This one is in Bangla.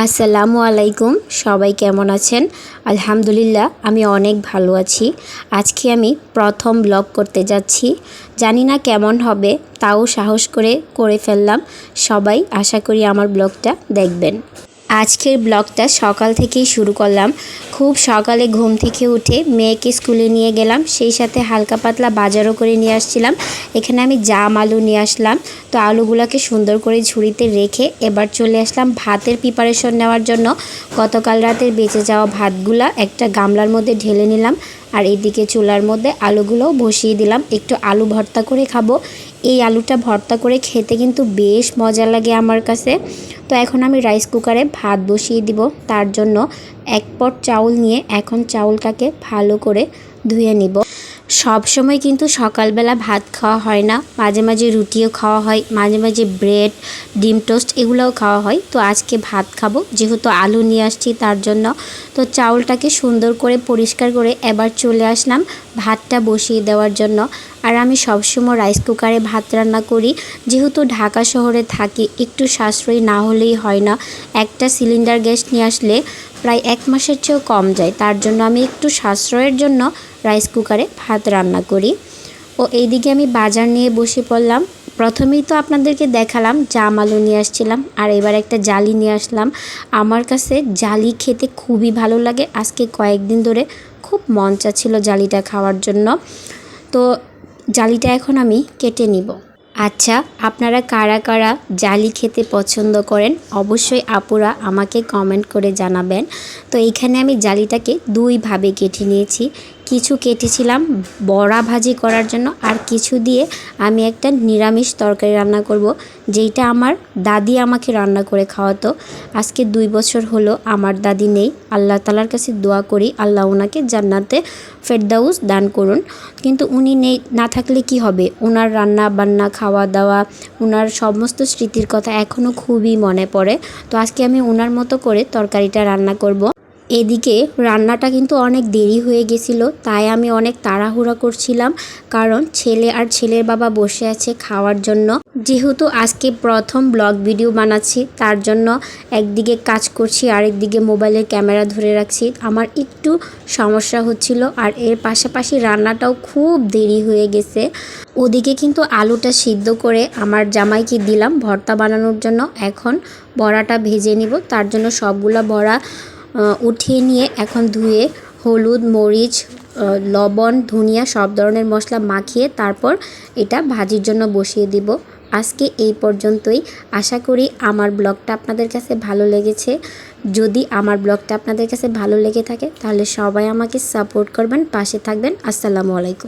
আসসালামু আলাইকুম। সবাই কেমন আছেন? আলহামদুলিল্লাহ আমি অনেক ভালো আছি। আজকে আমি প্রথম ব্লগ করতে যাচ্ছি। জানি না কেমন হবে, তাও সাহস করে ফেললাম। সবাই আশা করি আমার ব্লগটা দেখবেন। আজকের ব্লগটা সকাল থেকেই শুরু করলাম। খুব সকালে ঘুম থেকে উঠে মেয়েকে স্কুলে নিয়ে গেলাম, সেই সাথে হালকা পাতলা বাজারও করে নিয়ে আসছিলাম। এখানে আমি জাম আলু নিয়ে আসলাম। তো আলুগুলোকে সুন্দর করে ঝুড়িতে রেখে এবার চলে আসলাম ভাতের প্রিপারেশন নেওয়ার জন্য। গতকাল রাতের বেঁচে যাওয়া ভাতগুলা একটা গামলার মধ্যে ঢেলে নিলাম, আর এইদিকে চুলার মধ্যে আলুগুলোও বসিয়ে দিলাম। একটু আলু ভর্তা করে খাবো। এই আলুটা ভর্তা করে খেতে কিন্তু বেশ মজা লাগে আমার কাছে। তো এখন আমি রাইস কুকারে ভাত বসিয়ে দিব। তার জন্য এক পট চাউল নিয়ে এখন চাউলটাকে ভালো করে ধুয়ে নিব। সব সময় কিন্তু সকালবেলা ভাত খাওয়া হয় না, মাঝে মাঝে রুটিও খাওয়া হয়, মাঝে মাঝে ব্রেড, ডিম টোস্ট এগুলোও খাওয়া হয়। তো আজকে ভাত খাবো, যেহেতু আলু নিয়ে আসছি তার জন্য। তো চাউলটাকে সুন্দর করে পরিষ্কার করে এবার চলে আসলাম ভাতটা বসিয়ে দেওয়ার জন্য। আর আমি সবসময় রাইস কুকারে ভাত রান্না করি, যেহেতু ঢাকা শহরে থাকি, একটু সাশ্রয়ী না হলেই হয় না। একটা সিলিন্ডার গ্যাস নিয়ে আসলে প্রায় 1 মাসের চেয়েও কম যায়, তার জন্য আমি একটু সাশ্রয়ের জন্য রাইস কুকারে ভাত রান্না করি। ও এইদিকে আমি বাজার নিয়ে বসে পড়লাম। প্রথমেই তো আপনাদেরকে দেখালাম জাম আলু নিয়ে আসছিলাম, আর এবার একটা জালি নিয়ে আসলাম। আমার কাছে জালি খেতে খুবই ভালো লাগে। আজকে কয়েকদিন ধরে খুব মন চাচ্ছিল জালিটা খাওয়ার জন্য। তো জালিটা এখন আমি কেটে নিব। আচ্ছা, আপনারা কারা কারা জালি খেতে পছন্দ করেন অবশ্যই আপুরা আমাকে কমেন্ট করে জানাবেন। তো এইখানে আমি জালিটাকে 2 ভাবে কেটে নিয়েছি। কিছু কেটেছিলাম বড়া ভাজি করার জন্য, আর কিছু দিয়ে আমি একটা নিরামিষ তরকারি রান্না করব, যেইটা আমার দাদি আমাকে রান্না করে খাওয়াতো। আজকে 2 বছর হলো আমার দাদি নেই। আল্লাহ তাআলার কাছে দোয়া করি আল্লাহ ওনাকে জান্নাতে ফেরদাউস দান করুন। কিন্তু উনি নেই, না থাকলে কি হবে, ওনার রান্না বান্না খাওয়া দাওয়া, ওনার সমস্ত স্মৃতির কথা এখনও খুবই মনে পড়ে। তো আজকে আমি ওনার মতো করে তরকারিটা রান্না করব। এদিকে রান্নাটা কিন্তু অনেক দেরি হয়ে গেছিলো, তাই আমি অনেক তাড়াহুড়া করছিলাম, কারণ ছেলে আর ছেলের বাবা বসে আছে খাওয়ার জন্য। যেহেতু আজকে প্রথম ব্লগ ভিডিও বানাচ্ছি, তার জন্য একদিকে কাজ করছি আর একদিকে মোবাইলের ক্যামেরা ধরে রাখছি। আমার একটু সমস্যা হচ্ছিল, আর এর পাশাপাশি রান্নাটাও খুব দেরি হয়ে গেছে। ওদিকে কিন্তু আলুটা সিদ্ধ করে আমার জামাইকে দিলাম ভর্তা বানানোর জন্য। এখন বড়াটা ভেজে নিব, তার জন্য সবগুলা বড়া উঠিয়ে নিয়ে এখন ধুয়ে হলুদ, মরিচ, লবণ, ধনিয়া সব ধরনের মশলা মাখিয়ে তারপর এটা ভাজির জন্য বসিয়ে দিব। আজকে এই পর্যন্তই। আশা করি আমার ব্লগটা আপনাদের কাছে ভালো লেগেছে। যদি আমার ব্লগটা আপনাদের কাছে ভালো লেগে থাকে তাহলে সবাই আমাকে সাপোর্ট করবেন, পাশে থাকবেন। আসসালামু আলাইকুম।